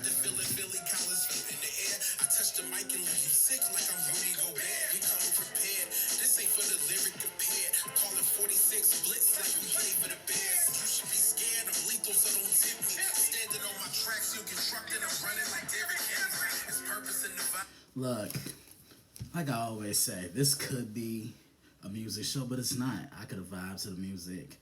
the feeling, Billy Collins feet in the air. I touch the mic and leave you sick like I'm Rudy Gobert. We coming prepared. This ain't for the lyric compared. Calling 46 blitz like we play for the Bears. You should be scared. I'm lethal, so don't tip me. Standing on my tracks, you get trucked and I'm running like Derrick Henry. It's purpose in the vibe. Look, like I always say, this could be a music show, but it's not. I could have vibed to the music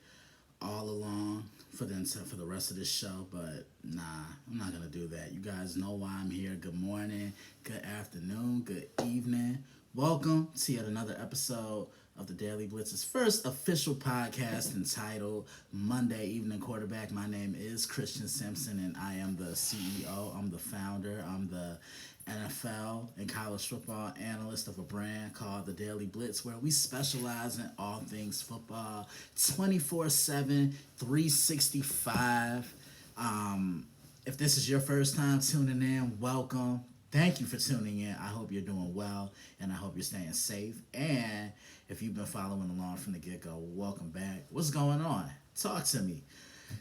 all along for the rest of this show, but nah, I'm not gonna do that. You guys know why I'm here. Good morning, good afternoon, good evening. Welcome to yet another episode of the Daily Blitz's first official podcast entitled Monday Evening Quarterback. My name is Christian Simpson, and I am the CEO. I'm the founder. I'm the NFL and college football analyst of a brand called the Daily Blitz, where we specialize in all things football 24/7, 365. If this is your first time tuning in, welcome. Thank you for tuning in. I hope you're doing well, and I hope you're staying safe. And if you've been following along from the get-go, welcome back. What's going on? Talk to me.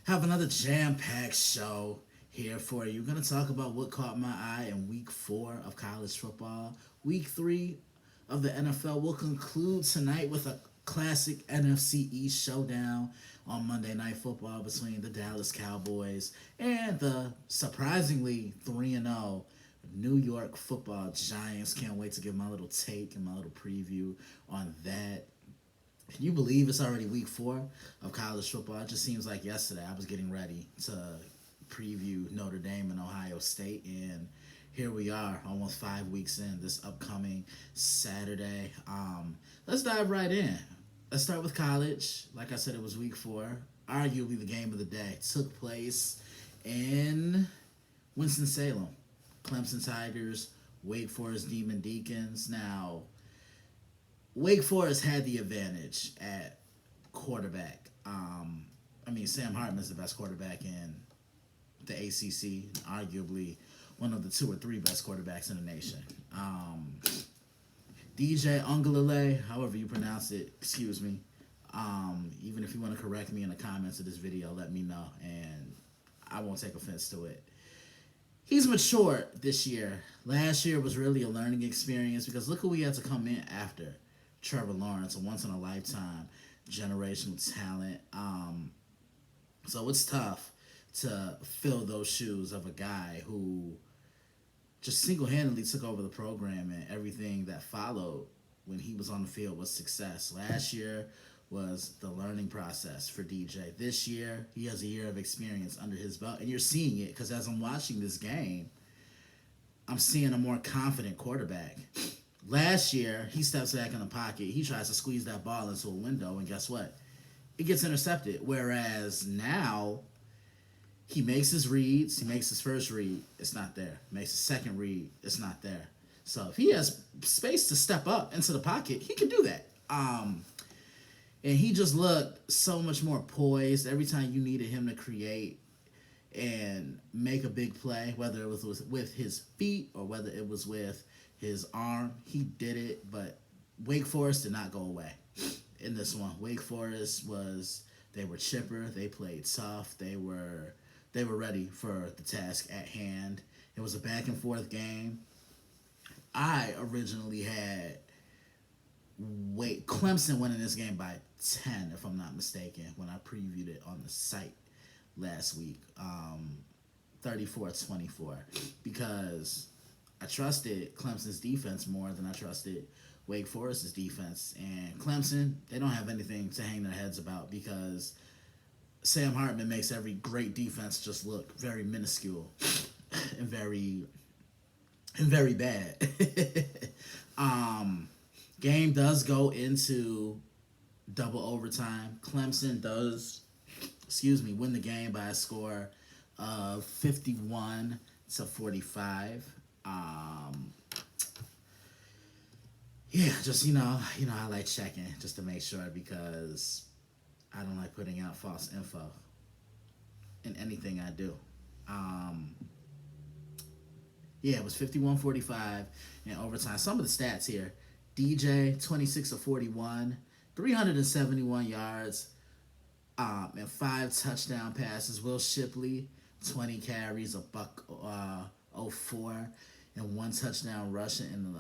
Have another jam-packed show here for you. We're going to talk about what caught my eye in week 4 of college football. Week 3 of the NFL will conclude tonight with a classic NFC East showdown on Monday Night Football between the Dallas Cowboys and the surprisingly 3-0 New York Football Giants. Can't wait to give my little take and my little preview on that. Can you believe it's already week 4 of college football? It just seems like yesterday I was getting ready to preview Notre Dame and Ohio State, and here we are almost 5 weeks in this upcoming Saturday. Let's dive right in. Let's start with college. Like I said, it was week 4. Arguably the game of the day took place in Winston-Salem. Clemson Tigers, Wake Forest Demon Deacons. Now, Wake Forest had the advantage at quarterback. Sam Hartman's the best quarterback in the ACC, arguably one of the 2 or 3 best quarterbacks in the nation. DJ Ungalale, however you pronounce it, excuse me. Even if you want to correct me in the comments of this video, let me know, and I won't take offense to it. He's matured this year. Last year was really a learning experience because look who we had to come in after. Trevor Lawrence, a once-in-a-lifetime generational talent. So it's tough to fill those shoes of a guy who just single-handedly took over the program, and everything that followed when he was on the field was success. Last year was the learning process for DJ. This year, he has a year of experience under his belt, and you're seeing it because as I'm watching this game, I'm seeing a more confident quarterback. Last year, he steps back in the pocket, he tries to squeeze that ball into a window, and guess what? It gets intercepted. Whereas now, he makes his reads. He makes his first read. It's not there. Makes his second read. It's not there. So if he has space to step up into the pocket, he can do that. And he just looked so much more poised every time you needed him to create and make a big play, whether it was with his feet or whether it was with his arm. He did it, but Wake Forest did not go away in this one. Wake Forest they were chipper. They played tough. They were ready for the task at hand. It was a back and forth game. I originally had Clemson winning this game by 10, if I'm not mistaken, when I previewed it on the site last week, 34-24, because I trusted Clemson's defense more than I trusted Wake Forest's defense. And Clemson, they don't have anything to hang their heads about because Sam Hartman makes every great defense just look very minuscule and very bad. Game does go into double overtime. Clemson does, win the game by a score of 51-45. I like checking just to make sure because I don't like putting out false info in anything I do. It was 51-45 in overtime. Some of the stats here. DJ, 26 of 41, 371 yards, and 5 touchdown passes. Will Shipley, 20 carries, a buck oh 04, and 1 touchdown rushing. And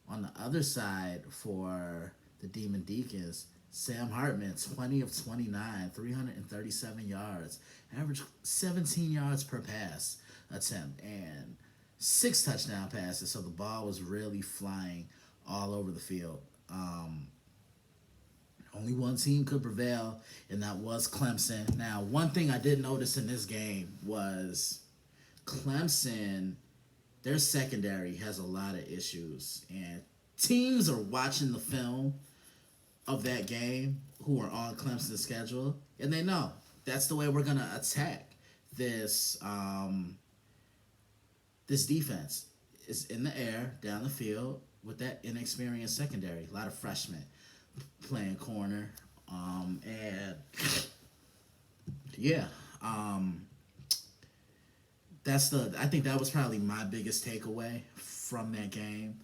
on the other side for the Demon Deacons, Sam Hartman, 20 of 29, 337 yards, average 17 yards per pass attempt, and 6 touchdown passes. So the ball was really flying all over the field. Only one team could prevail, and that was Clemson. Now, one thing I did notice in this game was Clemson, their secondary has a lot of issues, and teams are watching the film of that game who are on Clemson's schedule, and they know that's the way we're gonna attack this this defense. Is in the air, down the field with that inexperienced secondary. A lot of freshmen playing corner, and yeah, I think that was probably my biggest takeaway from that game.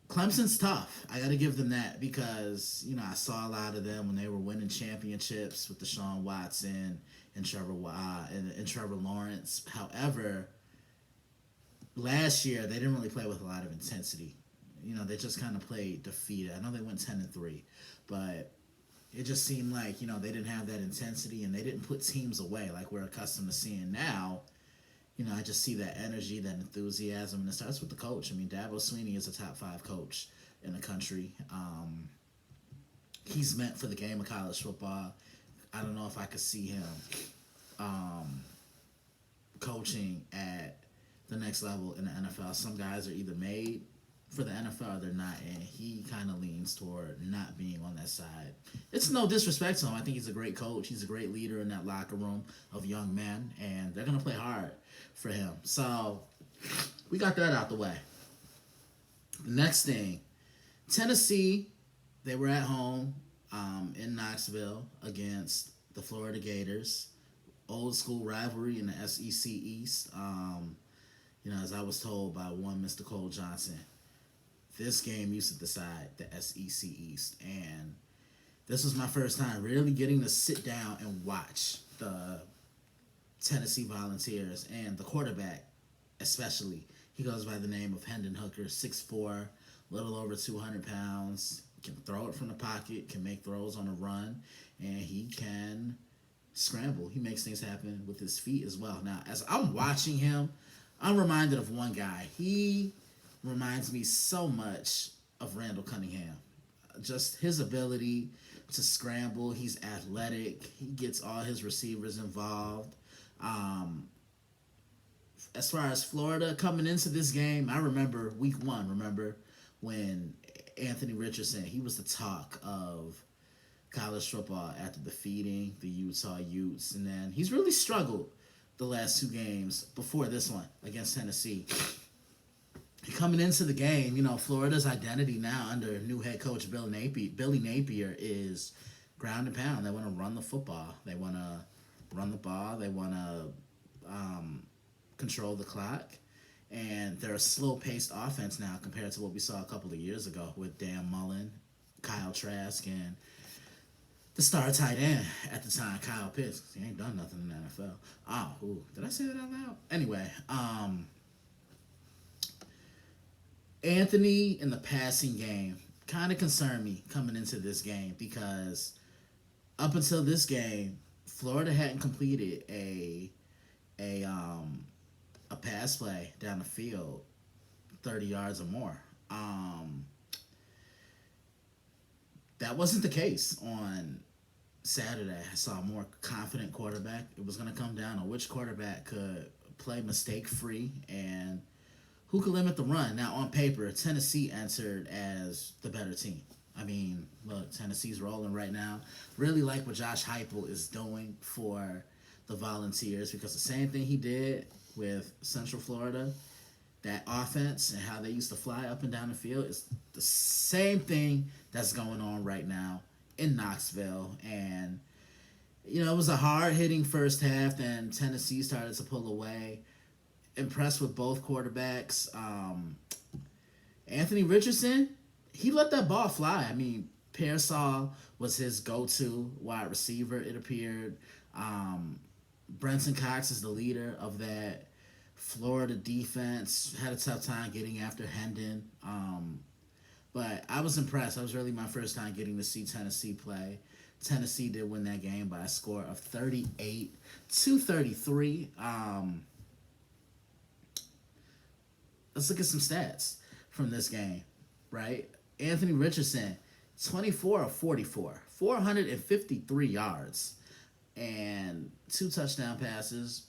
Clemson's tough. I got to give them that because, I saw a lot of them when they were winning championships with Deshaun Watson and Trevor Lawrence. However, last year they didn't really play with a lot of intensity. They just kind of played defeated. I know they went 10-3, but it just seemed like, they didn't have that intensity and they didn't put teams away like we're accustomed to seeing now. I just see that energy, that enthusiasm, and it starts with the coach. I mean, Dabo Swinney is a top 5 coach in the country. He's meant for the game of college football. I don't know if I could see him coaching at the next level in the NFL. Some guys are either made for the NFL or they're not, and he kind of leans toward not being on that side. It's no disrespect to him. I think he's a great coach. He's a great leader in that locker room of young men, and they're going to play hard for him. So we got that out the way. Next thing, Tennessee, they were at home in Knoxville against the Florida Gators. Old school rivalry in the SEC East. As I was told by one Mr. Cole Johnson, this game used to decide the SEC East. And this was my first time really getting to sit down and watch the Tennessee Volunteers and the quarterback especially. He goes by the name of Hendon Hooker, 6'4", little over 200 pounds, can throw it from the pocket, can make throws on the run, and he can scramble. He makes things happen with his feet as well. Now, as I'm watching him, I'm reminded of one guy. He reminds me so much of Randall Cunningham. Just his ability to scramble. He's athletic. He gets all his receivers involved. As far as Florida coming into this game, I remember week 1. Remember when Anthony Richardson, he was the talk of college football after defeating the Utah Utes. And then he's really struggled the last 2 games before this one against Tennessee. Coming into the game, Florida's identity now under new head coach Billy Napier is ground and pound. They want to run the football. They want to run the ball. They want to control the clock. And they're a slow-paced offense now compared to what we saw a couple of years ago with Dan Mullen, Kyle Trask, and the star tight end at the time, Kyle Pitts. He ain't done nothing in the NFL. Did I say that out loud? Anyway, Anthony in the passing game kind of concerned me coming into this game because up until this game, Florida hadn't completed a pass play down the field 30 yards or more. That wasn't the case on Saturday. I saw a more confident quarterback. It was going to come down to which quarterback could play mistake-free and who could limit the run. Now, on paper, Tennessee entered as the better team. I mean, look, Tennessee's rolling right now. Really like what Josh Heupel is doing for the Volunteers because the same thing he did with Central Florida, that offense and how they used to fly up and down the field is the same thing that's going on right now in Knoxville. And, it was a hard-hitting first half. Then Tennessee started to pull away. Impressed with both quarterbacks. Anthony Richardson, he let that ball fly. I mean, Pearsall was his go-to wide receiver, it appeared. Brenton Cox is the leader of that Florida defense. Had a tough time getting after Hendon. But I was impressed. That was really my first time getting to see Tennessee play. Tennessee did win that game by a score of 38-33. Let's look at some stats from this game, right? Anthony Richardson, 24 of 44, 453 yards, and 2 touchdown passes,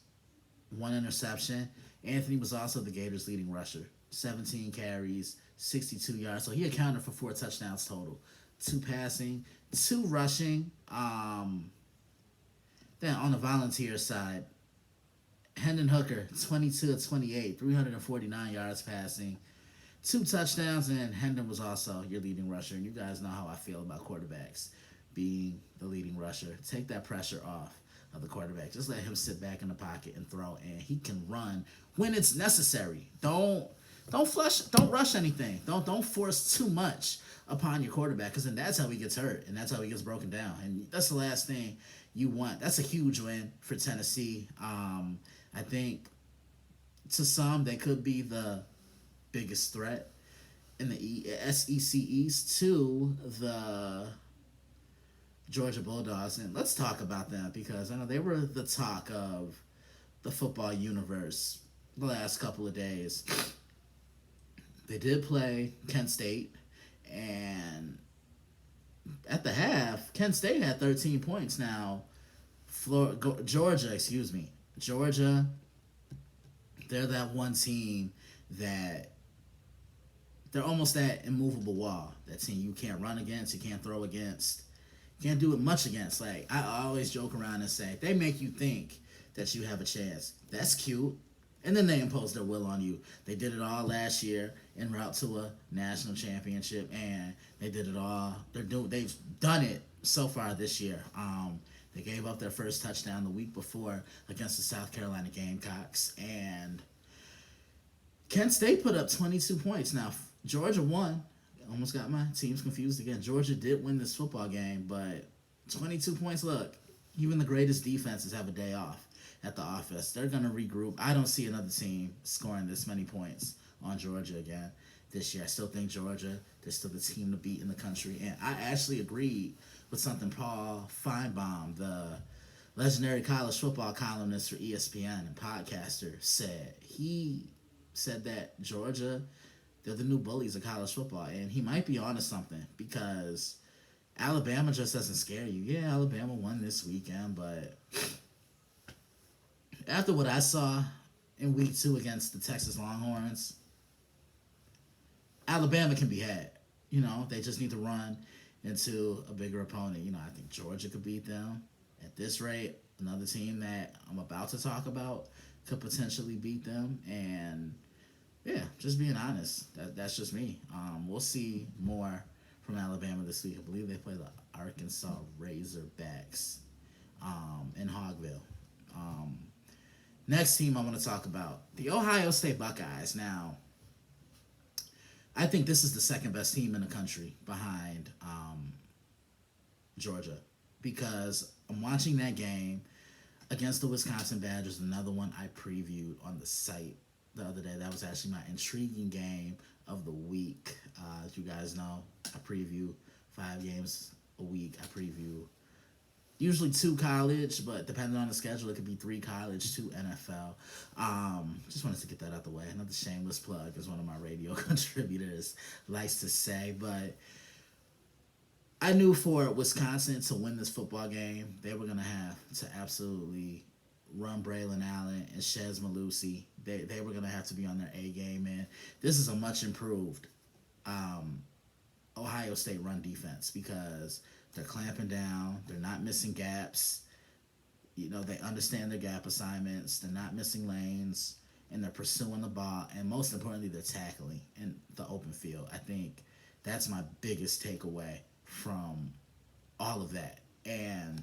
1 interception. Anthony was also the Gators' leading rusher, 17 carries, 62 yards. So he accounted for 4 touchdowns total, 2 passing, 2 rushing. Then on the volunteer side, Hendon Hooker, 22 of 28, 349 yards passing, 2 touchdowns, and Hendon was also your leading rusher. And you guys know how I feel about quarterbacks being the leading rusher. Take that pressure off of the quarterback. Just let him sit back in the pocket and throw, and he can run when it's necessary. Don't rush anything. Don't force too much upon your quarterback, because then that's how he gets hurt and that's how he gets broken down. And that's the last thing you want. That's a huge win for Tennessee. I think to some they could be the biggest threat in the SEC East to the Georgia Bulldogs. And let's talk about them, because I know they were the talk of the football universe the last couple of days. They did play Kent State, and at the half, Kent State had 13 points. Now, Georgia, they're that one team that they're almost that immovable wall. That team you can't run against, you can't throw against, you can't do it much against. Like, I always joke around and say, they make you think that you have a chance. That's cute. And then they impose their will on you. They did it all last year en route to a national championship, and they did it all. They've done it so far this year. They gave up their first touchdown the week before against the South Carolina Gamecocks, and Kent State put up 22 points. Now, Georgia won. Almost got my teams confused again. Georgia did win this football game, but 22 points. Look, even the greatest defenses have a day off at the office. They're going to regroup. I don't see another team scoring this many points on Georgia again this year. I still think Georgia, they're still the team to beat in the country. And I actually agreed with something Paul Feinbaum, the legendary college football columnist for ESPN and podcaster, said. He said that Georgia, they're the new bullies of college football. And he might be onto something, because Alabama just doesn't scare you. Yeah, Alabama won this weekend, but after what I saw in week 2 against the Texas Longhorns, Alabama can be had. You know, they just need to run into a bigger opponent. You know, I think Georgia could beat them. At this rate, another team that I'm about to talk about could potentially beat them. And yeah, just being honest, that's just me. We'll see more from Alabama this week. I believe they play the Arkansas Razorbacks in Hogville. Next team I want to talk about, the Ohio State Buckeyes. Now, I think this is the second best team in the country behind Georgia, because I'm watching that game against the Wisconsin Badgers, another one I previewed on the site the other day. That was actually my intriguing game of the week. As you guys know, I preview 5 games a week. I preview usually 2 college, but depending on the schedule, it could be 3 college, 2 NFL. Just wanted to get that out the way. Another shameless plug, as one of my radio contributors likes to say. But I knew for Wisconsin to win this football game, they were going to have to absolutely run Braylon Allen and Shez Malusi. They were going to have to be on their A game, and this is a much improved Ohio State run defense, because they're clamping down. They're not missing gaps. You know, they understand their gap assignments. They're not missing lanes, and they're pursuing the ball. And most importantly, they're tackling in the open field. I think that's my biggest takeaway from all of that. And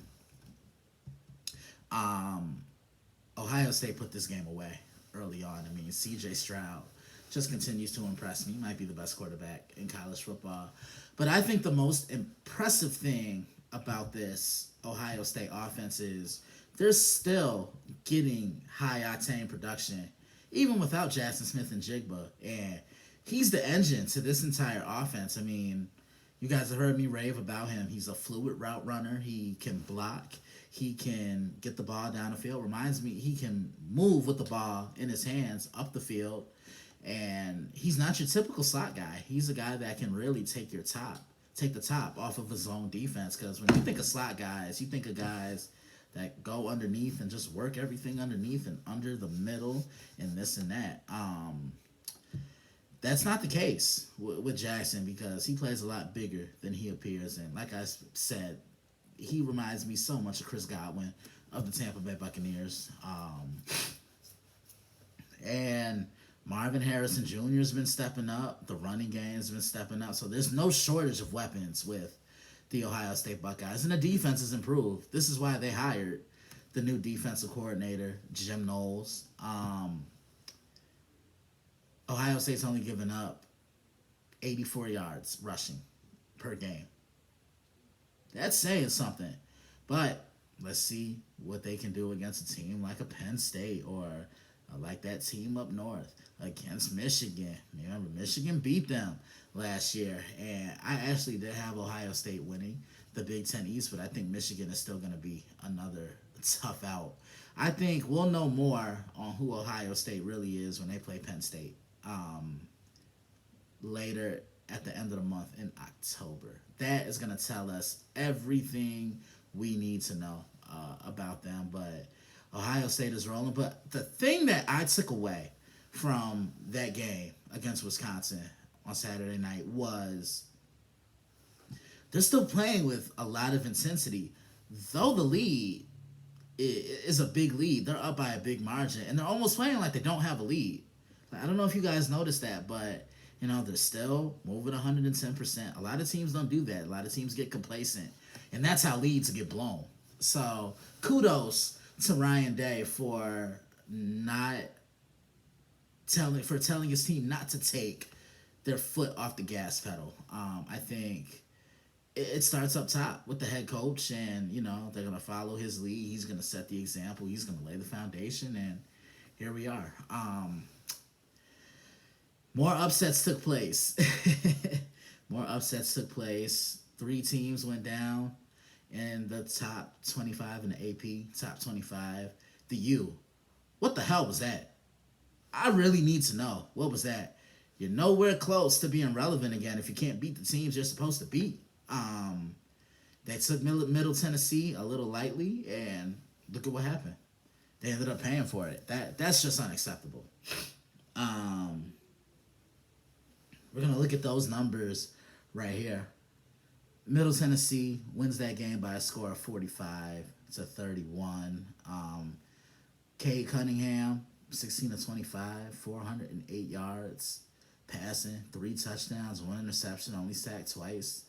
Ohio State put this game away early on. I mean, C.J. Stroud just continues to impress me. He might be the best quarterback in college football. But I think the most impressive thing about this Ohio State offense is they're still getting high octane production, even without Jackson Smith and Jigba. And he's the engine to this entire offense. I mean, you guys have heard me rave about him. He's a fluid route runner. He can block. He can get the ball down the field. Reminds me, he can move with the ball in his hands up the field. And he's not your typical slot guy. He's a guy that can really take the top off of his own defense. Because when you think of slot guys, you think of guys that go underneath and just work everything underneath and under the middle and this and that. That's not the case with Jackson because he plays a lot bigger than he appears. And like I said, he reminds me so much of Chris Godwin of the Tampa Bay Buccaneers. And Marvin Harrison Jr. has been stepping up. The running game has been stepping up. So there's no shortage of weapons with the Ohio State Buckeyes. And the defense has improved. This is why they hired the new defensive coordinator, Jim Knowles. Ohio State's only given up 84 yards rushing per game. That's saying something. But let's see what they can do against a team like a Penn State or like that team up north against Michigan. Remember, Michigan beat them last year. And I actually did have Ohio State winning the Big Ten East, but I think Michigan is still going to be another tough out. I think we'll know more on who Ohio State really is when they play Penn State later at the end of the month in October. That is going to tell us everything we need to know about them. But Ohio State is rolling. But the thing that I took away from that game against Wisconsin on Saturday night was they're still playing with a lot of intensity. Though the lead is a big lead, they're up by a big margin, and they're almost playing like they don't have a lead. I don't know if you guys noticed that, but they're still moving 110%. A lot of teams don't do that. A lot of teams get complacent, and that's how leads get blown. So kudos to Ryan Day for telling his team not to take their foot off the gas pedal. I think it starts up top with the head coach, and they're gonna follow his lead. He's gonna set the example. He's gonna lay the foundation, and here we are. More upsets took place. More upsets took place. 3 teams went down in the top 25 in the AP, top 25. The U. What the hell was that? I really need to know. What was that? You're nowhere close to being relevant again if you can't beat the teams you're supposed to beat. They took Middle Tennessee a little lightly, and look at what happened. They ended up paying for it. That's just unacceptable. We're going to look at those numbers right here. Middle Tennessee wins that game by a score of 45-31. Cade Cunningham, 16 of 25, 408 yards passing, 3 touchdowns, 1 interception, only sacked twice.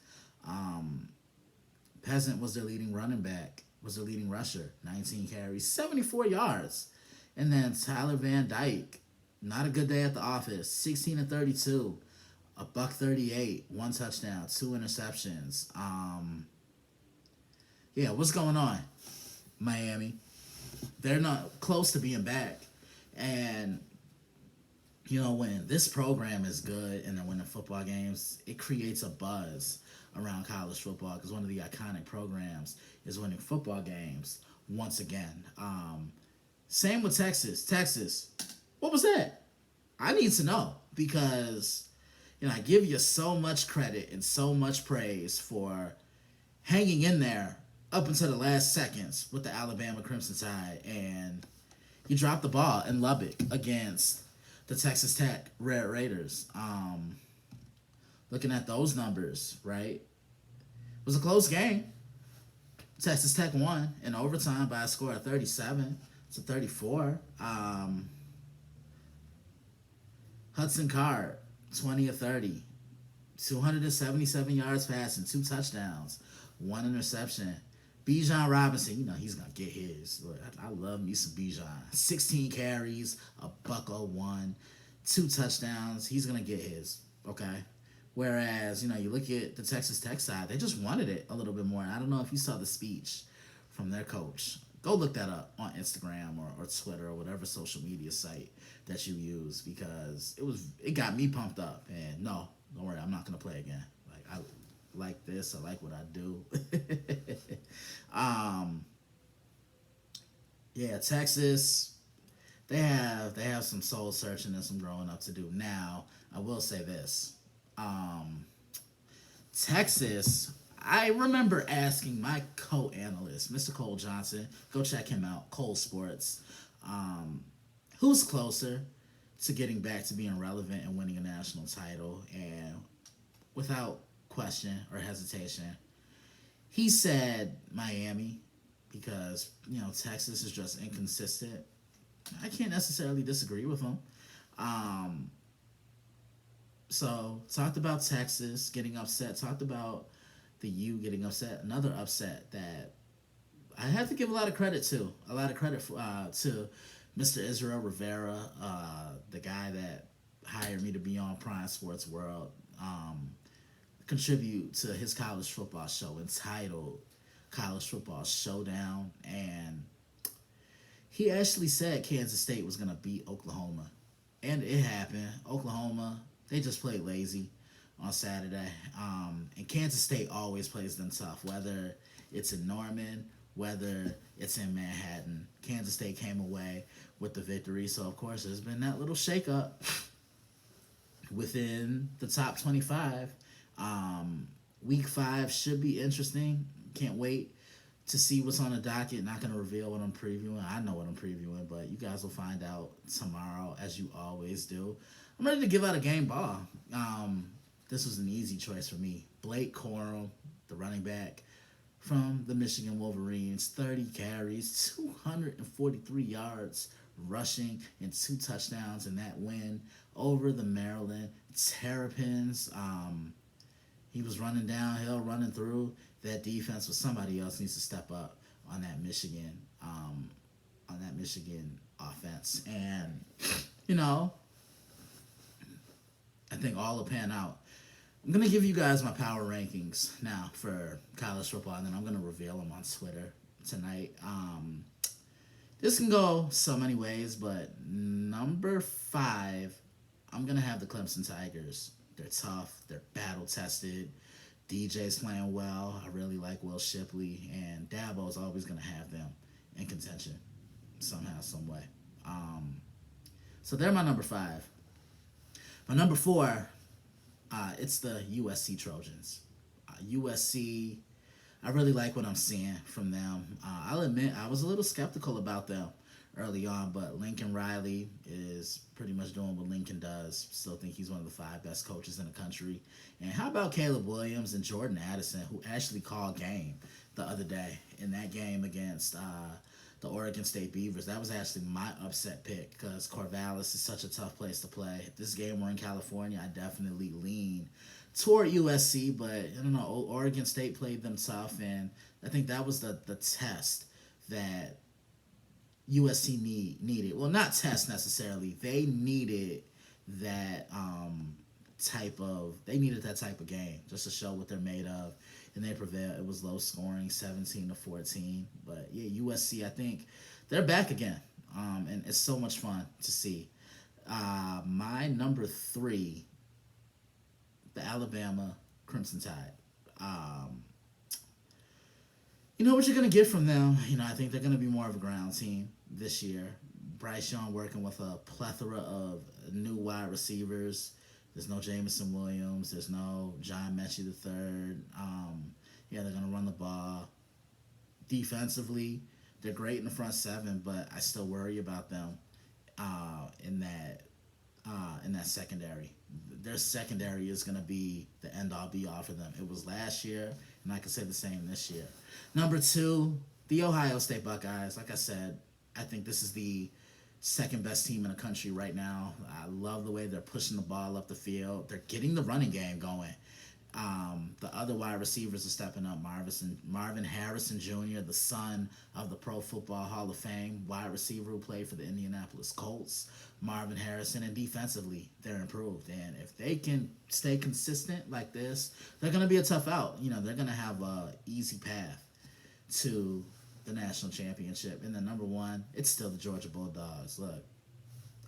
Peasant was their leading running back, was their leading rusher, 19 carries, 74 yards. And then Tyler Van Dyke, not a good day at the office, 16 of 32. $138, 1 touchdown, 2 interceptions. What's going on, Miami? They're not close to being back. And, when this program is good and they're winning football games, it creates a buzz around college football because one of the iconic programs is winning football games once again. Same with Texas. Texas, what was that? I need to know because I give you so much credit and so much praise for hanging in there up until the last seconds with the Alabama Crimson Tide, and you dropped the ball in Lubbock against the Texas Tech Red Raiders. Looking at those numbers, right? It was a close game. Texas Tech won in overtime by a score of 37-34. Hudson Card, 20 of 30, 277 yards passing, 2 touchdowns, 1 interception. Bijan Robinson, he's going to get his. Look, I love me some Bijan. 16 carries, $101, 2 touchdowns. He's going to get his, okay? Whereas, you look at the Texas Tech side, they just wanted it a little bit more. I don't know if you saw the speech from their coach, Go look that up on Instagram or Twitter or whatever social media site that you use, because it got me pumped up. And no, don't worry, I'm not gonna play again. Like, I like this. I like what I do. Yeah, Texas. They have some soul searching and some growing up to do. Now, I will say this. Um, Texas, I remember asking my co-analyst, Mr. Cole Johnson, go check him out, Cole Sports, who's closer to getting back to being relevant and winning a national title. And without question or hesitation, he said Miami, because, Texas is just inconsistent. I can't necessarily disagree with him. Um, so, talked about Texas getting upset, talked about the U getting upset. Another upset that I have to give a lot of credit to. A lot of credit to Mr. Israel Rivera, the guy that hired me to be on Prime Sports World, contribute to his college football show entitled College Football Showdown. And he actually said Kansas State was going to beat Oklahoma. And it happened. Oklahoma, they just played lazy on Saturday. And Kansas State always plays them tough, whether it's in Norman, whether it's in Manhattan. Kansas State came away with the victory. So, of course, there's been that little shakeup within the top 25. Week 5 should be interesting. Can't wait to see what's on the docket. Not going to reveal what I'm previewing. I know what I'm previewing, but you guys will find out tomorrow, as you always do. I'm ready to give out a game ball. This was an easy choice for me. Blake Corum, the running back from the Michigan Wolverines, 30 carries, 243 yards rushing, and 2 touchdowns in that win over the Maryland Terrapins. He was running downhill, running through that defense, but somebody else needs to step up on that Michigan offense. And, I think all will pan out. I'm going to give you guys my power rankings now for college football, and then I'm going to reveal them on Twitter tonight. This can go so many ways, but number 5, I'm going to have the Clemson Tigers. They're tough. They're battle-tested. DJ's playing well. I really like Will Shipley, and Dabo's always going to have them in contention somehow, some way. So they're my number 5. My number 4, it's the USC Trojans. USC, I really like what I'm seeing from them. I'll admit I was a little skeptical about them early on, but Lincoln Riley is pretty much doing what Lincoln does. Still think he's one of the 5 best coaches in the country. And how about Caleb Williams and Jordan Addison, who actually called game the other day in that game against the Oregon State Beavers? That was actually my upset pick, because Corvallis is such a tough place to play. If this game were in California, I definitely lean toward USC, but I don't know, Oregon State played them tough, and I think that was the test that USC needed. Well, not test necessarily. They needed that type of game just to show what they're made of, and they prevailed. It was low scoring, 17-14. But yeah, USC, I think they're back again, and it's so much fun to see. My number 3, the Alabama Crimson Tide. You know what you're going to get from them. I think they're going to be more of a ground team this year. Bryce Young working with a plethora of new wide receivers. There's no Jamison Williams. There's no John Mechie III. They're going to run the ball. Defensively, they're great in the front 7, but I still worry about them in that secondary. Their secondary is going to be the end-all, be-all for them. It was last year, and I can say the same this year. Number 2, the Ohio State Buckeyes. Like I said, I think this is the second best team in the country right now. I love the way they're pushing the ball up the field. They're getting the running game going. The other wide receivers are stepping up. Marvin Harrison Jr., the son of the Pro Football Hall of Fame wide receiver who played for the Indianapolis Colts. Marvin Harrison, and defensively, they're improved. And if they can stay consistent like this, they're going to be a tough out. They're going to have an easy path to the national championship. And then number one, it's still the Georgia Bulldogs. Look,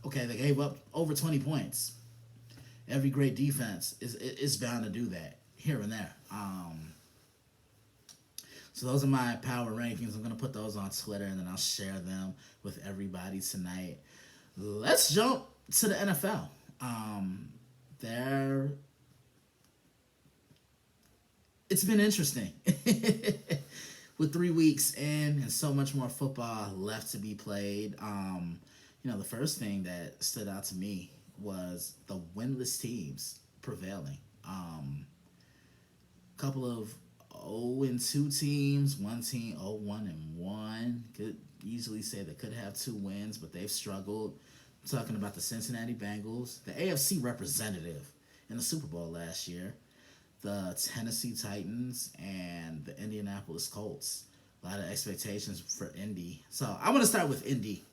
okay, they gave up over 20 points. Every great defense is bound to do that here and there. So those are my power rankings. I'm going to put those on Twitter, and then I'll share them with everybody tonight. Let's jump to the NFL. It's been interesting. With 3 weeks in and so much more football left to be played. The first thing that stood out to me was the winless teams prevailing. Couple of 0-2 teams, one team 0-1. Could easily say they could have 2 wins, but they've struggled. I'm talking about the Cincinnati Bengals, the AFC representative in the Super Bowl last year, the Tennessee Titans, and the Indianapolis Colts. A lot of expectations for Indy. So I'm going to start with Indy.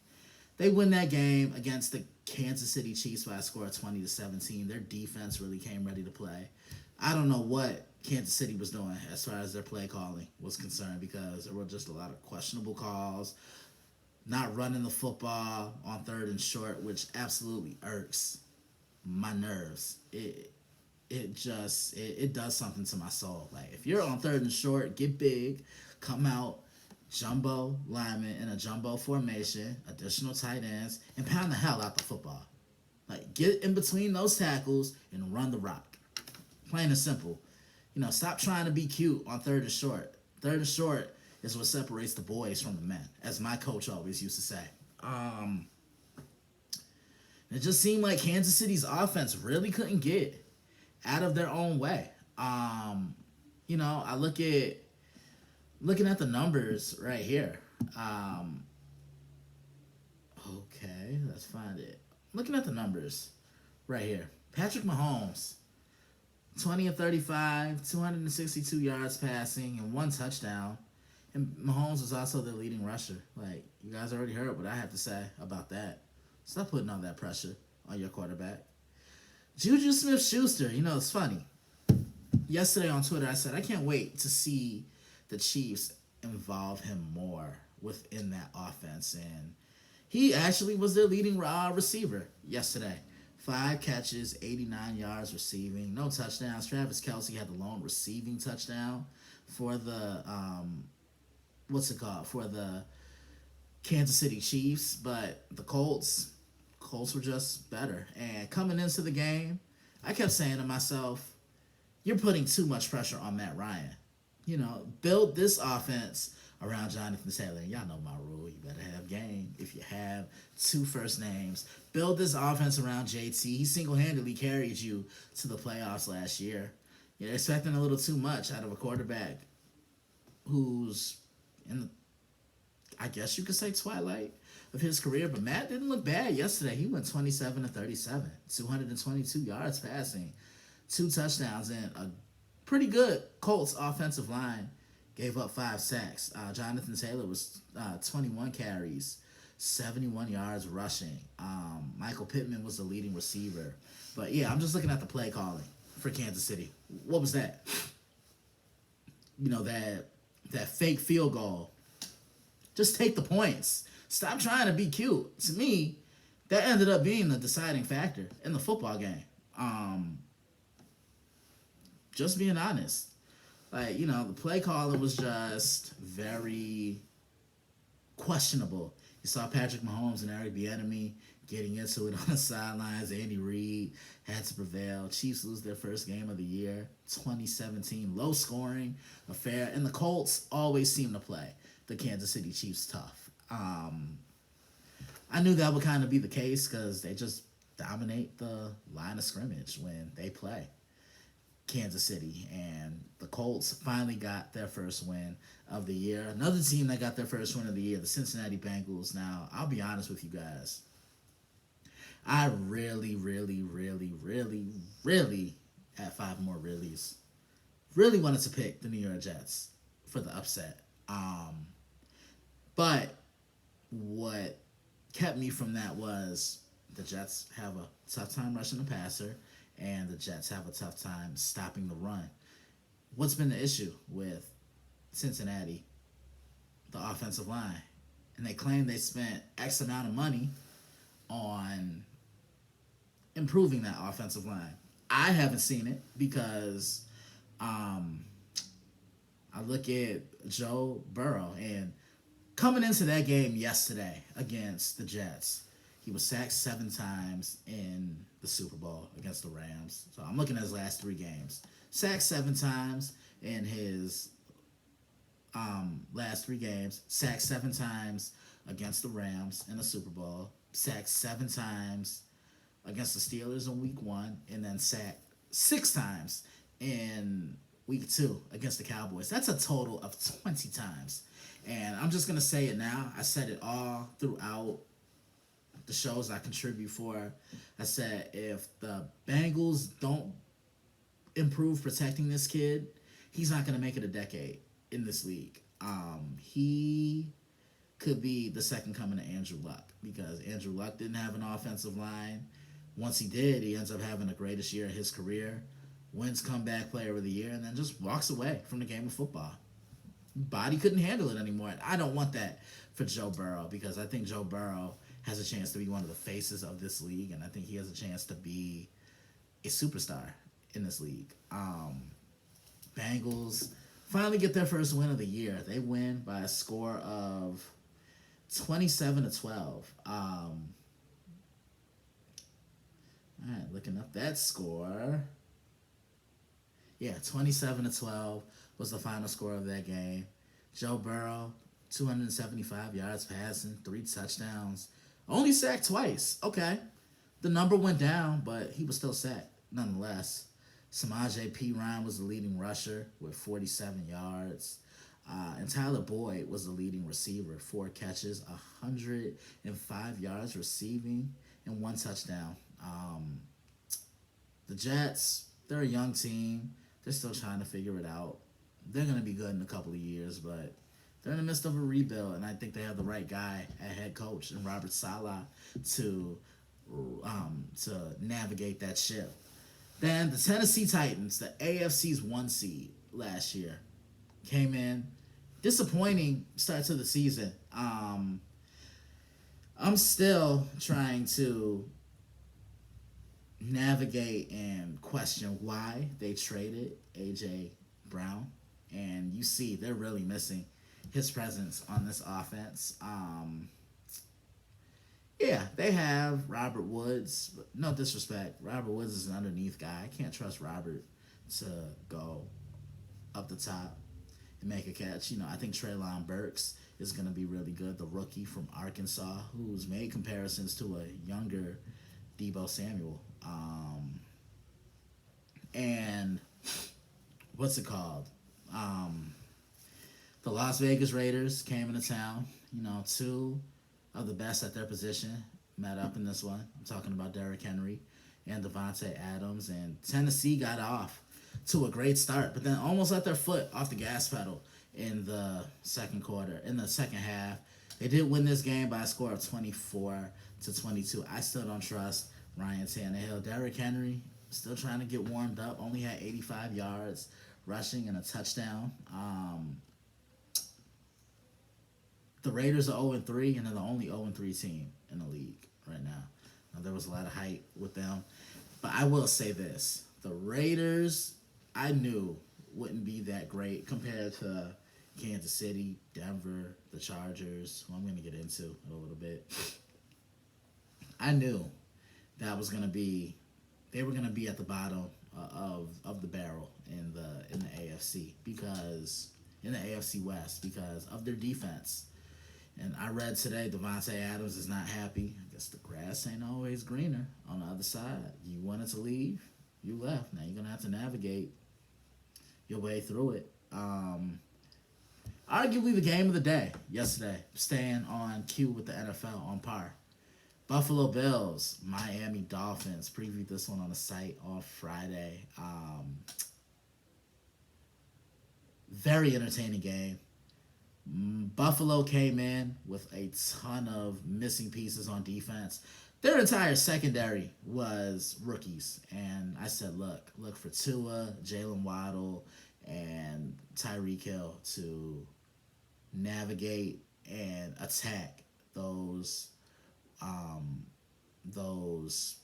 They win that game against the Kansas City Chiefs by a score of 20-17. Their defense really came ready to play. I don't know what Kansas City was doing as far as their play calling was concerned, because there were just a lot of questionable calls, not running the football on 3rd and short, which absolutely irks my nerves. It does something to my soul. Like, if you're on 3rd and short, get big, come out, jumbo linemen in a jumbo formation, additional tight ends, and pound the hell out the football. Like, get in between those tackles and run the rock. Plain and simple. Stop trying to be cute on 3rd and short. 3rd and short is what separates the boys from the men, as my coach always used to say. It just seemed like Kansas City's offense really couldn't get out of their own way. I looking at the numbers right here. Okay, let's find it. Looking at the numbers right here. Patrick Mahomes, 20 of 35, 262 yards passing, and 1 touchdown. And Mahomes was also their leading rusher. Like, you guys already heard what I have to say about that. Stop putting all that pressure on your quarterback. Juju Smith-Schuster, it's funny. Yesterday on Twitter, I said, I can't wait to see the Chiefs involve him more within that offense. And he actually was their leading receiver yesterday. 5 catches, 89 yards receiving, no touchdowns. Travis Kelce had the lone receiving touchdown for the, for the Kansas City Chiefs. But the Colts were just better. And coming into the game, I kept saying to myself, you're putting too much pressure on Matt Ryan. Build this offense around Jonathan Taylor. And y'all know my rule. You better have game if you have 2 first names. Build this offense around JT. He single-handedly carried you to the playoffs last year. You're expecting a little too much out of a quarterback who's in the, I guess you could say, twilight of his career. But Matt didn't look bad yesterday. He went 27 of 37, 222 yards passing, 2 touchdowns, and a pretty good Colts offensive line gave up 5 sacks. Jonathan Taylor was 21 carries, 71 yards rushing. Michael Pittman was the leading receiver. But yeah, I'm just looking at the play calling for Kansas City. What was that? That fake field goal. Just take the points. Stop trying to be cute. To me, that ended up being the deciding factor in the football game. Just being honest. Like, the play calling was just very questionable. You saw Patrick Mahomes and Eric Bieniemy getting into it on the sidelines. Andy Reid had to prevail. Chiefs lose their first game of the year, 2017. Low scoring affair. And the Colts always seem to play the Kansas City Chiefs tough. I knew that would kind of be the case because they just dominate the line of scrimmage when they play Kansas City. And the Colts finally got their first win of the year. Another team that got their first win of the year, the Cincinnati Bengals. Now, I'll be honest with you guys. I really had 5 more reallys. Really wanted to pick the New York Jets for the upset. But what kept me from that was the Jets have a tough time rushing the passer, and the Jets have a tough time stopping the run. What's been the issue with Cincinnati the offensive line. And they claim they spent X amount of money on improving that offensive line. I haven't seen it because I look at Joe Burrow, and coming into that game yesterday against the Jets, he was sacked 7 times in the Super Bowl against the Rams. So I'm looking at his last 3 games. Sacked 7 times in his last 3 games. Sacked 7 times against the Rams in the Super Bowl. Sacked 7 times against the Steelers in week 1. And then sacked 6 times in week 2 against the Cowboys. That's a total of 20 times. And I'm just going to say it now. I said it all throughout the shows I contribute for. I said if the Bengals don't improve protecting this kid, he's not going to make it a decade in this league. He could be the second coming of Andrew Luck, because Andrew Luck didn't have an offensive line. Once he did, he ends up having the greatest year of his career, wins comeback player of the year, and then just walks away from the game of football. Body couldn't handle it anymore. And I don't want that for Joe Burrow, because I think Joe Burrow has a chance to be one of the faces of this league, and I think he has a chance to be a superstar in this league. Bengals finally get their first win of the year. They win by a score of 27-12. All right, looking up that score. Yeah, 27-12 was the final score of that game. Joe Burrow, 275 yards passing, 3 touchdowns. Only sacked twice. Okay. The number went down, but he was still sacked nonetheless. Samaje Perine was the leading rusher with 47 yards. And Tyler Boyd was the leading receiver, 4 catches, 105 yards receiving, and 1 touchdown. The Jets, they're a young team. They're still trying to figure it out. They're going to be good in a couple of years, but they're in the midst of a rebuild, and I think they have the right guy at head coach and Robert Saleh to navigate that ship. Then the Tennessee Titans, the AFC's 1 seed last year, came in. Disappointing start to the season. I'm still trying to navigate and question why they traded A.J. Brown. And you see, they're really missing his presence on this offense. Yeah, they have Robert Woods. But no disrespect. Robert Woods is an underneath guy. I can't trust Robert to go up the top and make a catch. You know, I think Treylon Burks is going to be really good. The rookie from Arkansas, who's made comparisons to a younger Deebo Samuel. And what's it called? The Las Vegas Raiders came into town. You know, 2 of the best at their position met up in this one. I'm talking about Derrick Henry and Devontae Adams. And Tennessee got off to a great start, but then almost let their foot off the gas pedal in the second half. They did win this game by a score of 24-22. I still don't trust Ryan Tannehill. Derrick Henry still trying to get warmed up. Only had 85 yards rushing and a touchdown. The Raiders are 0-3, and they're the only 0-3 team in the league right now. There was a lot of hype with them. But I will say this. The Raiders, I knew, wouldn't be that great compared to Kansas City, Denver, the Chargers, who I'm going to get into in a little bit. I knew that was going to be, they were going to be at the bottom of the barrel in the AFC, because in the AFC West, because of their defense. And I read today Devontae Adams is not happy. I guess the grass ain't always greener on the other side. You wanted to leave, you left. Now you're gonna have to navigate your way through it. Arguably the game of the day yesterday, staying on cue with the NFL, on par. Buffalo Bills, Miami Dolphins. Previewed this one on the site on Friday. Very entertaining game. Buffalo came in with a ton of missing pieces on defense. Their entire secondary was rookies. And I said, look for Tua, Jalen Waddle, and Tyreek Hill to navigate and attack those um, those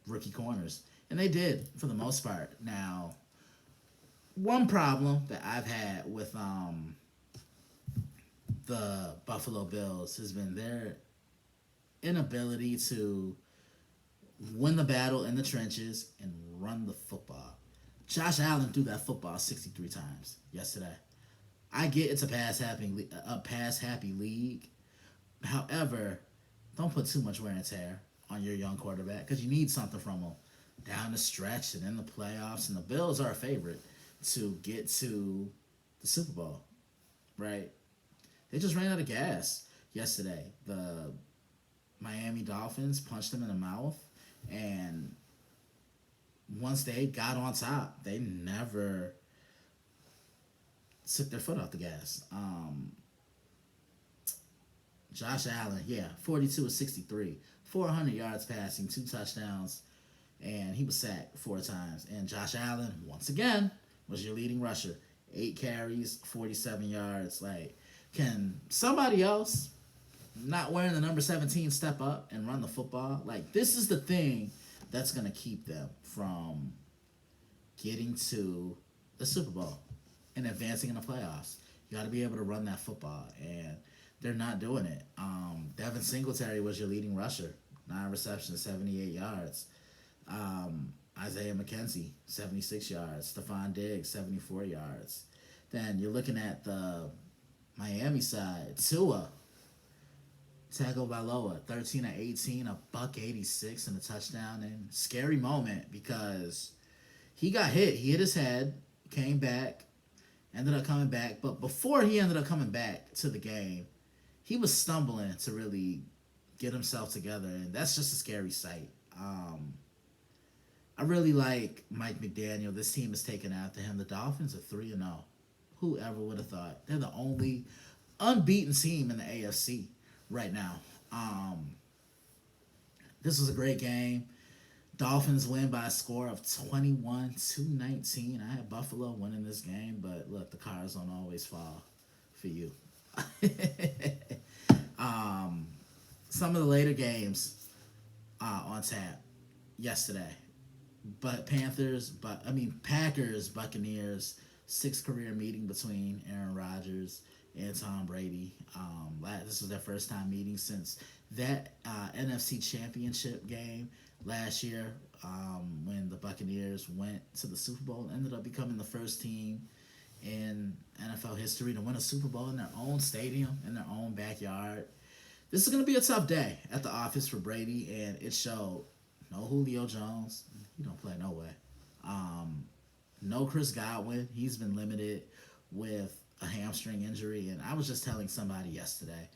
rookie corners, and they did for the most part. Now, one problem that I've had with the Buffalo Bills has been their inability to win the battle in the trenches and run the football. Josh Allen threw that football 63 times yesterday. I get it's a pass happy league. However, don't put too much wear and tear on your young quarterback because you need something from him down the stretch and in the playoffs. And the Bills are a favorite to get to the Super Bowl, right? They just ran out of gas yesterday. The Miami Dolphins punched them in the mouth, and once they got on top, they never took their foot off the gas. Josh Allen, 42 of 63, 400 yards passing, 2 touchdowns, and he was sacked 4 times. And Josh Allen, once again, was your leading rusher. 8 carries, 47 yards. Like, can somebody else not wearing the number 17 step up and run the football? Like, this is the thing that's going to keep them from getting to the Super Bowl and advancing in the playoffs. You got to be able to run that football, and they're not doing it. Devin Singletary was your leading rusher, 9 receptions, 78 yards. Isaiah McKenzie, 76 yards. Stephon Diggs, 74 yards. Then you're looking at the Miami side. Tua, Tagovailoa, 13 of 18, a buck 86 and a touchdown. And scary moment because he got hit. He hit his head, came back, ended up coming back. But before he ended up coming back to the game, he was stumbling to really get himself together. And that's just a scary sight. I really like Mike McDaniel. This team is taken after him. The Dolphins are 3-0. Whoever would have thought? They're the only unbeaten team in the AFC right now. This was a great game. Dolphins win by a score of 21-19. I had Buffalo winning this game, but look, the cards don't always fall for you. Some of the later games on tap yesterday. But Packers, Buccaneers, 6th career meeting between Aaron Rodgers and Tom Brady. This was their first time meeting since that NFC Championship game last year when the Buccaneers went to the Super Bowl and ended up becoming the first team in NFL history to win a Super Bowl in their own stadium, in their own backyard. This is going to be a tough day at the office for Brady, and it showed. No Julio Jones. He don't play no way. No Chris Godwin. He's been limited with a hamstring injury. And I was just telling somebody yesterday,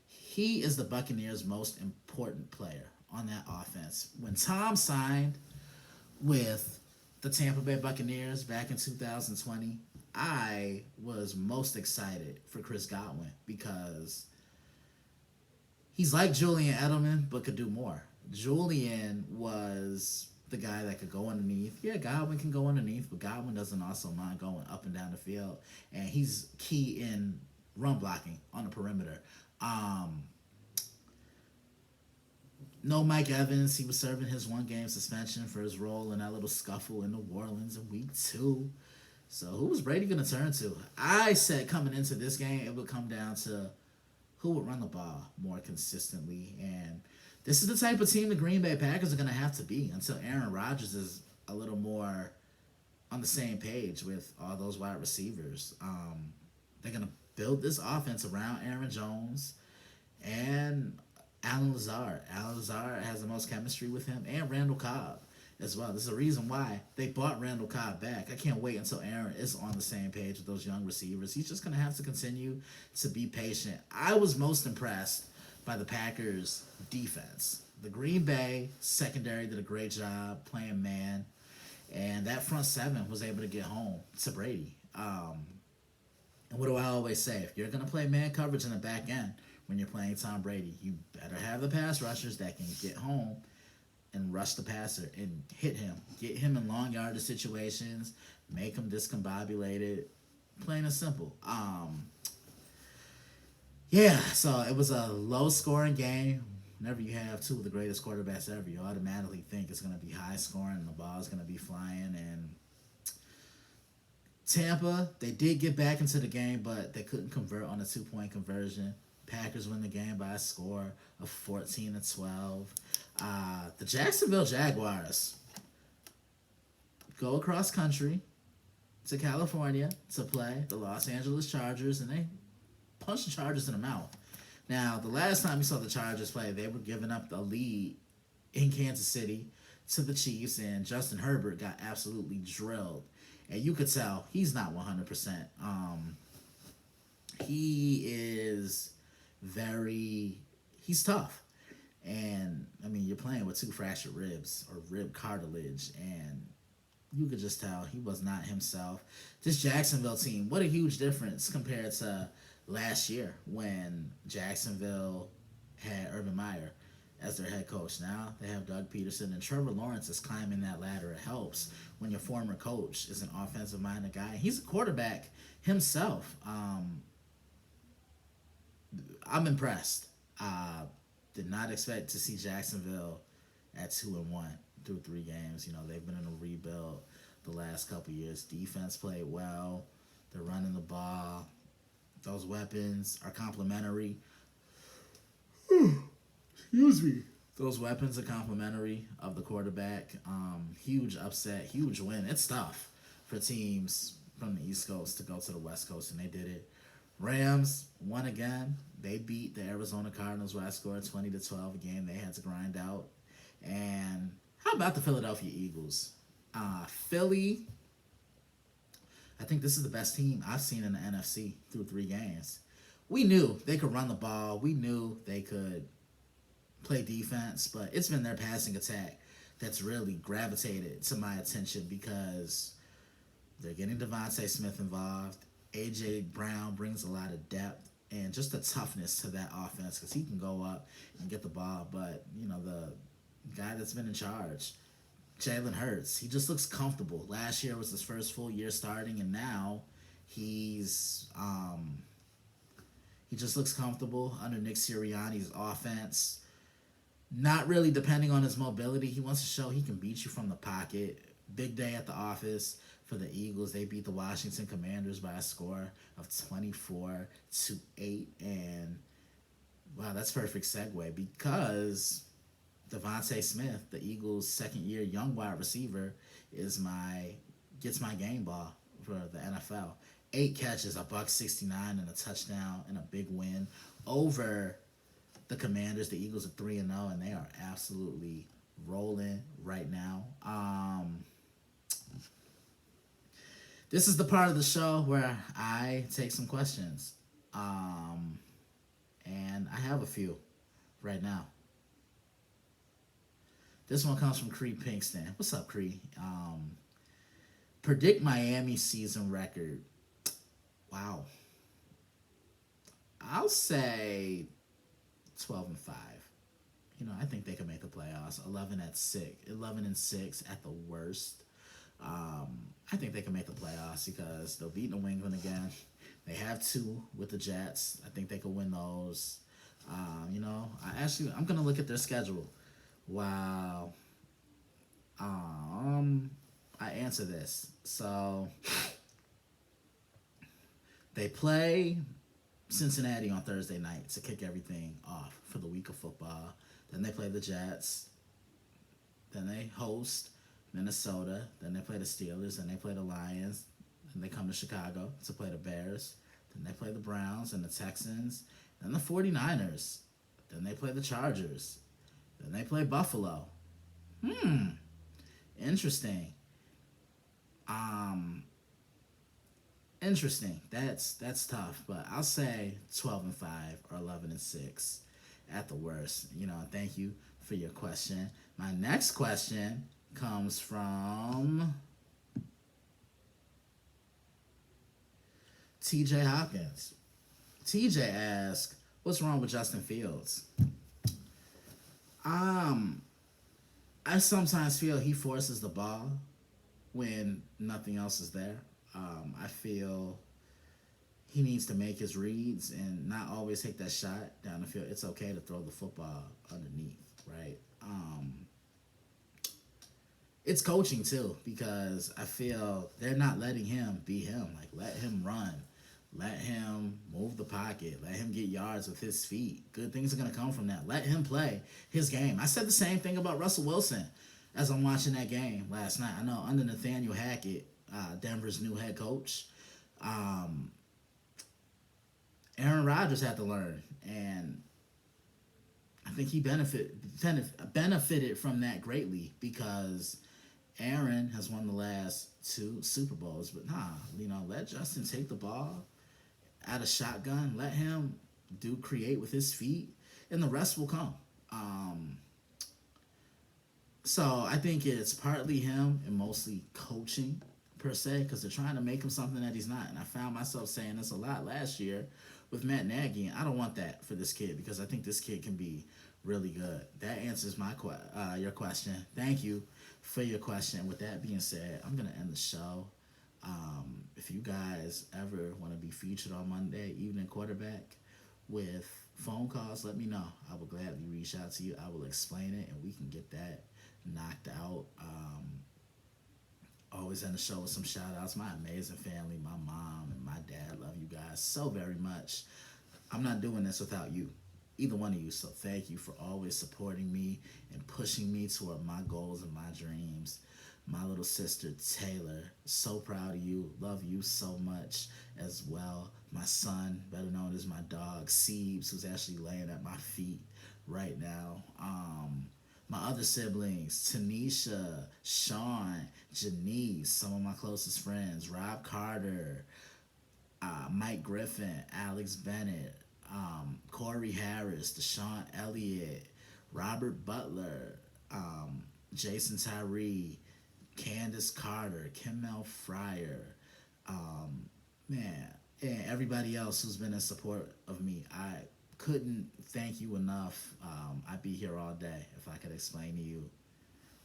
he is the Buccaneers' most important player on that offense. When Tom signed with the Tampa Bay Buccaneers back in 2020, I was most excited for Chris Godwin because he's like Julian Edelman, but could do more. Julian was the guy that could go underneath. Yeah, Godwin can go underneath, but Godwin doesn't also mind going up and down the field. And he's key in run blocking on the perimeter. No Mike Evans. He was serving his 1-game suspension for his role in that little scuffle in New Orleans in week 2. So who was Brady going to turn to? I said coming into this game, it would come down to who would run the ball more consistently. And this is the type of team the Green Bay Packers are going to have to be until Aaron Rodgers is a little more on the same page with all those wide receivers. They're going to build this offense around Aaron Jones and Alan Lazard. Alan Lazard has the most chemistry with him, and Randall Cobb as well. There's a reason why they brought Randall Cobb back. I can't wait until Aaron is on the same page with those young receivers. He's just going to have to continue to be patient. I was most impressed by the Packers' defense. The Green Bay secondary did a great job playing man, and that front 7 was able to get home to Brady. And what do I always say? If you're going to play man coverage in the back end when you're playing Tom Brady, you better have the pass rushers that can get home and rush the passer and hit him. Get him in long yardage situations, make him discombobulated, plain and simple. Yeah, so it was a low scoring game. Whenever you have two of the greatest quarterbacks ever, you automatically think it's going to be high scoring and the ball is going to be flying. And Tampa, they did get back into the game, but they couldn't convert on a 2 point conversion. Packers win the game by a score of 14-12. The Jacksonville Jaguars go across country to California to play the Los Angeles Chargers, and they punch the Chargers in the mouth. Now, the last time we saw the Chargers play, they were giving up the lead in Kansas City to the Chiefs, and Justin Herbert got absolutely drilled. And you could tell he's not 100%. He is he's tough. And, I mean, you're playing with two fractured ribs or rib cartilage, and you could just tell he was not himself. This Jacksonville team, what a huge difference compared to last year when Jacksonville had Urban Meyer as their head coach. Now they have Doug Peterson, and Trevor Lawrence is climbing that ladder. It helps when your former coach is an offensive-minded guy. He's a quarterback himself. I'm impressed. Did not expect to see Jacksonville at 2-1 through 3 games. You know, they've been in a rebuild the last couple years. Defense played well. They're running the ball. Those weapons are complementary. Excuse me. Those weapons are complementary of the quarterback. Huge upset, huge win. It's tough for teams from the East Coast to go to the West Coast, and they did it. Rams won again. They beat the Arizona Cardinals by a score of 20-12 a game they had to grind out. And how about the Philadelphia Eagles? Philly, I think this is the best team I've seen in the NFC through 3 games. We knew they could run the ball. We knew they could play defense, but it's been their passing attack that's really gravitated to my attention because they're getting Devontae Smith involved. A.J. Brown brings a lot of depth and just a toughness to that offense because he can go up and get the ball. But, you know, the guy that's been in charge, Jalen Hurts, he just looks comfortable. Last year was his first full year starting, and now he just looks comfortable under Nick Sirianni's offense. Not really depending on his mobility. He wants to show he can beat you from the pocket. Big day at the office for the Eagles. They beat the Washington Commanders by a score of 24-8. And, wow, that's perfect segue because Devontae Smith, the Eagles' second-year young wide receiver, gets my game ball for the NFL. 8 catches, $169, and a touchdown, and a big win over the Commanders. The Eagles are 3-0, and they are absolutely rolling right now. This is the part of the show where I take some questions. And I have a few right now. This one comes from Cree Pinkston. What's up, Cree? Predict Miami season record. Wow. I'll say 12-5. You know, I think they can make the playoffs. 11-6 at the worst. I think they can make the playoffs because they'll beat New England again. They have 2 with the Jets. I think they can win those. You know, I'm gonna look at their schedule. Wow. I answer this. So they play Cincinnati on Thursday night to kick everything off for the week of football. Then they play the Jets. Then they host Minnesota. Then they play the Steelers. Then they play the Lions. Then they come to Chicago to play the Bears. Then they play the Browns and the Texans. Then the 49ers. Then they play the Chargers. Then they play Buffalo. Interesting. Interesting. That's tough, but I'll say 12-5 or 11-6 at the worst. You know, thank you for your question. My next question comes from TJ Hopkins. TJ asks, what's wrong with Justin Fields? I sometimes feel he forces the ball when nothing else is there. I feel he needs to make his reads and not always take that shot down the field. It's okay to throw the football underneath, right? It's coaching too, because I feel they're not letting him be him. Like, let him run, let him move the pocket, let him get yards with his feet. Good things are gonna come from that. Let him play his game. I said the same thing about Russell Wilson as I'm watching that game last night. I know under Nathaniel Hackett, Denver's new head coach, Aaron Rodgers had to learn, and I think he benefited from that greatly, because Aaron has won the last 2 Super Bowls. But let Justin take the ball at a shotgun. Let him create with his feet, and the rest will come. So I think it's partly him and mostly coaching per se, because they're trying to make him something that he's not. And I found myself saying this a lot last year with Matt Nagy, and I don't want that for this kid, because I think this kid can be really good. That answers your question. Thank you for your question. With that being said, I'm gonna end the show. If you guys ever want to be featured on Monday Evening Quarterback with phone calls, let me know. I will gladly reach out to you. I will explain it, and we can get that knocked out. Always end the show with some shout outs. My amazing family, my mom and my dad, love you guys so very much. I'm not doing this without you, either one of you. So thank you for always supporting me and pushing me toward my goals and my dreams. My little sister Taylor, so proud of you. Love you so much as well. My son, better known as my dog Siebes, who's actually laying at my feet right now. My other siblings, Tanisha, Sean, Janice, some of my closest friends, Rob Carter, Mike Griffin, Alex Bennett, Corey Harris, Deshaun Elliott, Robert Butler, Jason Tyree, Candace Carter, Kimmel Fryer, and everybody else who's been in support of me. I couldn't thank you enough. I'd be here all day if I could explain to you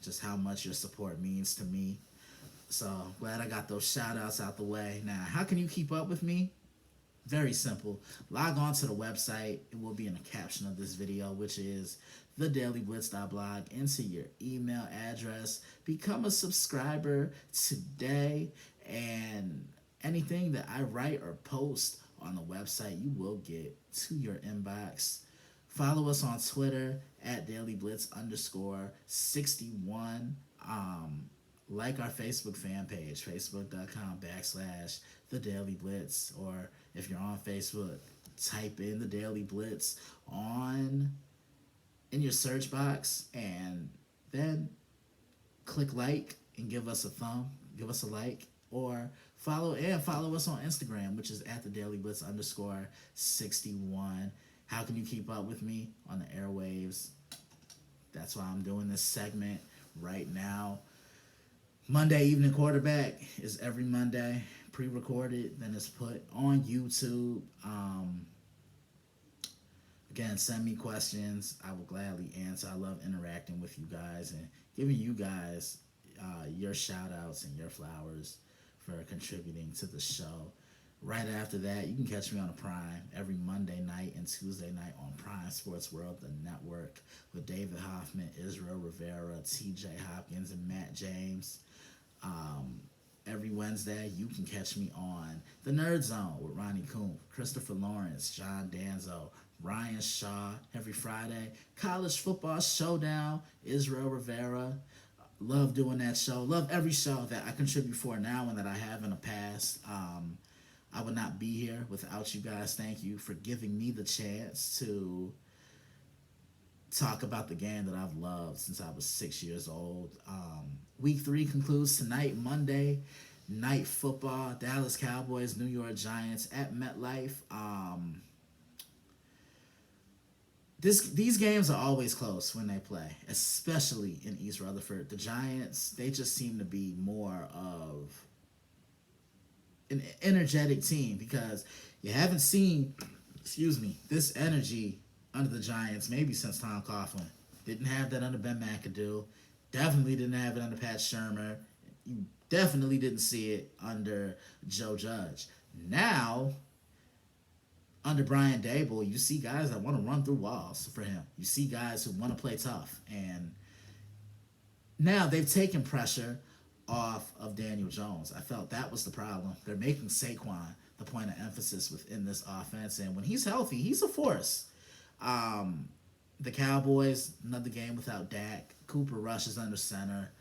just how much your support means to me. So glad I got those shout outs out the way. Now, how can you keep up with me? Very simple. Log on to the website. It will be in the caption of this video, which is thedailyblitz.blog. Enter your email address. Become a subscriber today. And anything that I write or post on the website, you will get to your inbox. Follow us on Twitter at dailyblitz_61. Like our Facebook fan page, facebook.com/The Daily Blitz. Or if you're on Facebook, type in The Daily Blitz in your search box, and then click like and give us a like, or follow us on Instagram, which is at The Daily Blitz _61. How can you keep up with me on the airwaves? That's why I'm doing this segment right now. Monday Evening Quarterback is every Monday, pre-recorded, then it's put on YouTube. Again, send me questions. I will gladly answer. I love interacting with you guys and giving you guys your shout outs and your flowers for contributing to the show. Right after that, you can catch me on a Prime every Monday night and Tuesday night on Prime Sports World, the network, with David Hoffman, Israel Rivera, TJ Hopkins, and Matt James. Every Wednesday, you can catch me on The Nerd Zone with Ronnie Coon, Christopher Lawrence, John Danzo, Ryan Shaw. Every Friday, College Football Showdown, Israel Rivera. Love doing that show. Love every show that I contribute for now and that I have in the past. I would not be here without you guys. Thank you for giving me the chance to talk about the game that I've loved since I was 6 years old. Week 3 concludes tonight, Monday Night Football. Dallas Cowboys, New York Giants at MetLife. These games are always close when they play, especially in East Rutherford. The Giants, they just seem to be more of an energetic team, because you haven't seen, this energy under the Giants maybe since Tom Coughlin. Didn't have that under Ben McAdoo. Definitely didn't have it under Pat Shurmur. You definitely didn't see it under Joe Judge. Now, under Brian Dable, you see guys that want to run through walls for him. You see guys who want to play tough. And now they've taken pressure off of Daniel Jones. I felt that was the problem. They're making Saquon the point of emphasis within this offense. And when he's healthy, he's a force. The Cowboys, another game without Dak. Cooper Rush is under center.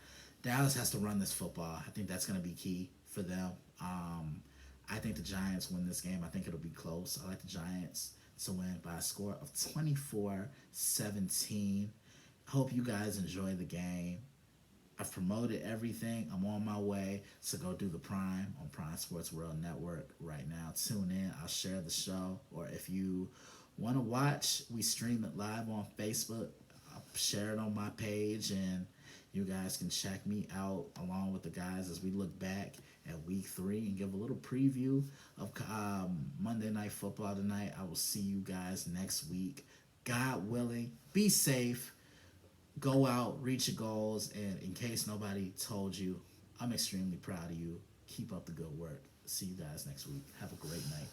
Dallas has to run this football. I think that's going to be key for them. I think the Giants win this game. I think it'll be close. I like the Giants to win by a score of 24-17. I hope you guys enjoy the game. I've promoted everything. I'm on my way to go do the Prime on Prime Sports World Network right now. Tune in. I'll share the show. Or if you want to watch, we stream it live on Facebook. I'll share it on my page, and you guys can check me out along with the guys as we look back at week 3 and give a little preview of Monday Night Football tonight. I will see you guys next week. God willing, be safe. Go out, reach your goals, and in case nobody told you, I'm extremely proud of you. Keep up the good work. See you guys next week. Have a great night.